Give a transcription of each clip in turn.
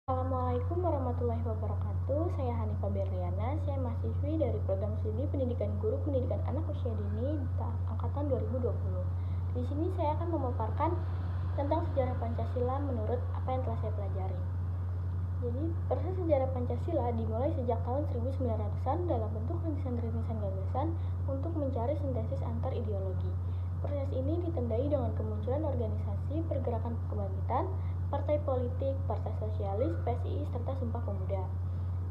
Assalamualaikum warahmatullahi wabarakatuh. Saya Hanifah Berliana, saya mahasiswi dari Program Studi Pendidikan Guru Pendidikan Anak Usia Dini angkatan 2020. Di sini saya akan memaparkan tentang sejarah Pancasila menurut apa yang telah saya pelajari. Jadi, proses sejarah Pancasila dimulai sejak tahun 1900-an dalam bentuk rintisan-rintisan gagasan untuk mencari sintesis antar ideologi. Proses ini ditandai dengan kemunculan organisasi, pergerakan kebangkitan, partai politik, partai sosialis, PSI, serta Sumpah Pemuda.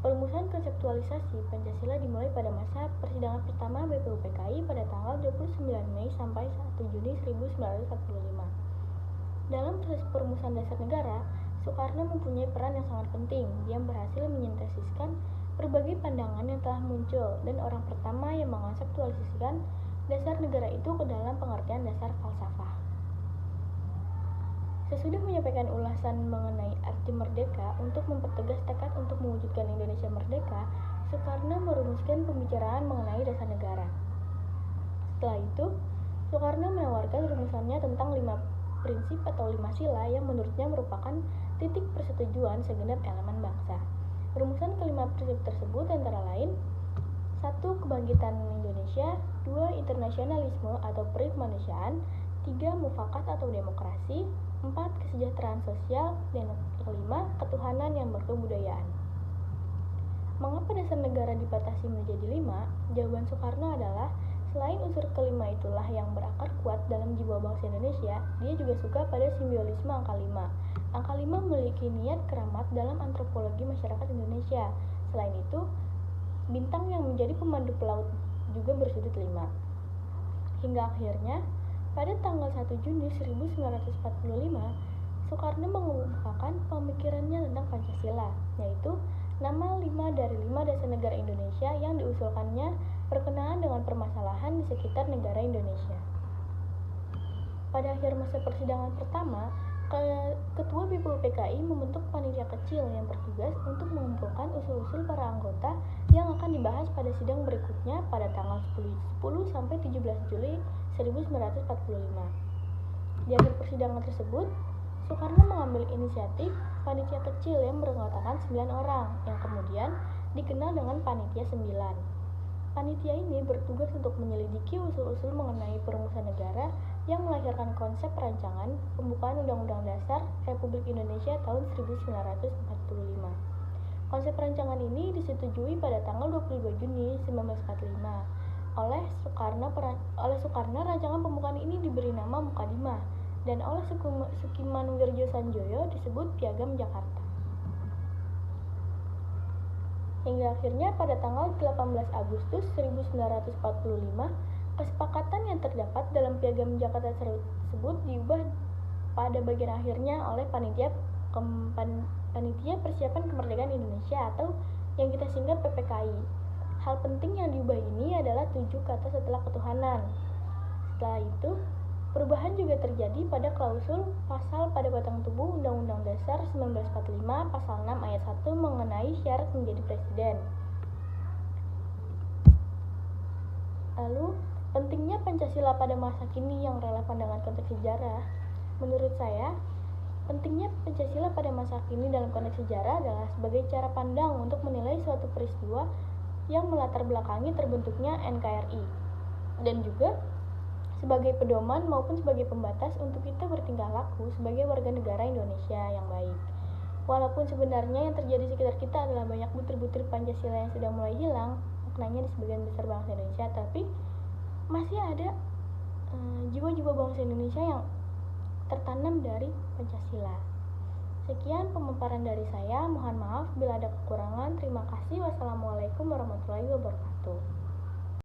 Perumusan konseptualisasi Pancasila dimulai pada masa persidangan pertama BPUPKI pada tanggal 29 Mei sampai 1 Juni 1945. Dalam proses perumusan dasar negara, Soekarno mempunyai peran yang sangat penting. Dia berhasil menyintesiskan berbagai pandangan yang telah muncul dan orang pertama yang mengkonseptualisasikan dasar negara itu ke dalam pengertian dasar falsafah. Sesudah menyampaikan ulasan mengenai arti merdeka untuk mempertegas tekad untuk mewujudkan Indonesia merdeka, Soekarno merumuskan pembicaraan mengenai dasar negara. Setelah itu, Soekarno menawarkan rumusannya tentang 5 prinsip atau 5 sila yang menurutnya merupakan titik persetujuan segenap elemen bangsa. Rumusan kelima prinsip tersebut antara lain: 1. Kebangkitan Indonesia, 2. Internasionalisme atau perikemanusiaan, 3. Mufakat atau demokrasi, 4. Kesejahteraan sosial, dan 5. Ketuhanan yang berkebudayaan. Mengapa dasar negara dibatasi menjadi 5? Jawaban Soekarno adalah, selain unsur kelima itulah yang berakar kuat dalam jiwa bangsa Indonesia, dia juga suka pada simbolisme angka 5. Angka 5 memiliki niat keramat dalam antropologi masyarakat Indonesia. Selain itu, bintang yang menjadi pemandu pelaut juga bersudut 5. Hingga akhirnya, pada tanggal 1 Juni 1945, Soekarno mengungkapkan pemikirannya tentang Pancasila, yaitu nama 5 dari 5 dasar negara Indonesia yang diusulkannya berkenaan dengan permasalahan di sekitar negara Indonesia. Pada akhir masa persidangan pertama, Ketua BPUPKI membentuk panitia kecil yang bertugas untuk mengumpulkan usul-usul para anggota yang akan dibahas pada sidang berikutnya pada tanggal 10 sampai 17 Juli 1945. Di akhir persidangan tersebut, Soekarno mengambil inisiatif panitia kecil yang beranggotakan 9 orang yang kemudian dikenal dengan Panitia 9. Panitia ini bertugas untuk menyelidiki usul-usul mengenai perumusan negara yang melahirkan konsep rancangan pembukaan Undang-Undang Dasar Republik Indonesia tahun 1945. Konsep rancangan ini disetujui pada tanggal 22 Juni 1945. Oleh Soekarno, rancangan pembukaan ini diberi nama Mukadimah, dan oleh Sukiman Wirjosanjoyo disebut Piagam Jakarta. Hingga akhirnya pada tanggal 18 Agustus 1945, kesepakatan yang terdapat dalam Piagam Jakarta tersebut diubah pada bagian akhirnya oleh Panitia Persiapan Kemerdekaan Indonesia atau yang kita singkat PPKI. Hal penting yang diubah ini adalah 7 kata setelah ketuhanan. Setelah itu, perubahan juga terjadi pada klausul pasal pada batang tubuh Undang-Undang Dasar 1945 pasal 6 ayat 1 mengenai syarat menjadi presiden. Lalu, pentingnya Pancasila pada masa kini yang relevan dengan konteks sejarah. Menurut saya, pentingnya Pancasila pada masa kini dalam konteks sejarah adalah sebagai cara pandang untuk menilai suatu peristiwa yang melatar belakangi terbentuknya NKRI, dan juga sebagai pedoman maupun sebagai pembatas untuk kita bertingkah laku sebagai warga negara Indonesia yang baik. Walaupun sebenarnya yang terjadi di sekitar kita adalah banyak butir-butir Pancasila yang sudah mulai hilang maknanya di sebagian besar bangsa Indonesia, tapi masih ada jiwa-jiwa bangsa Indonesia yang tertanam dari Pancasila. Sekian pemaparan dari saya, mohon maaf bila ada kekurangan. Terima kasih. Wassalamualaikum warahmatullahi wabarakatuh.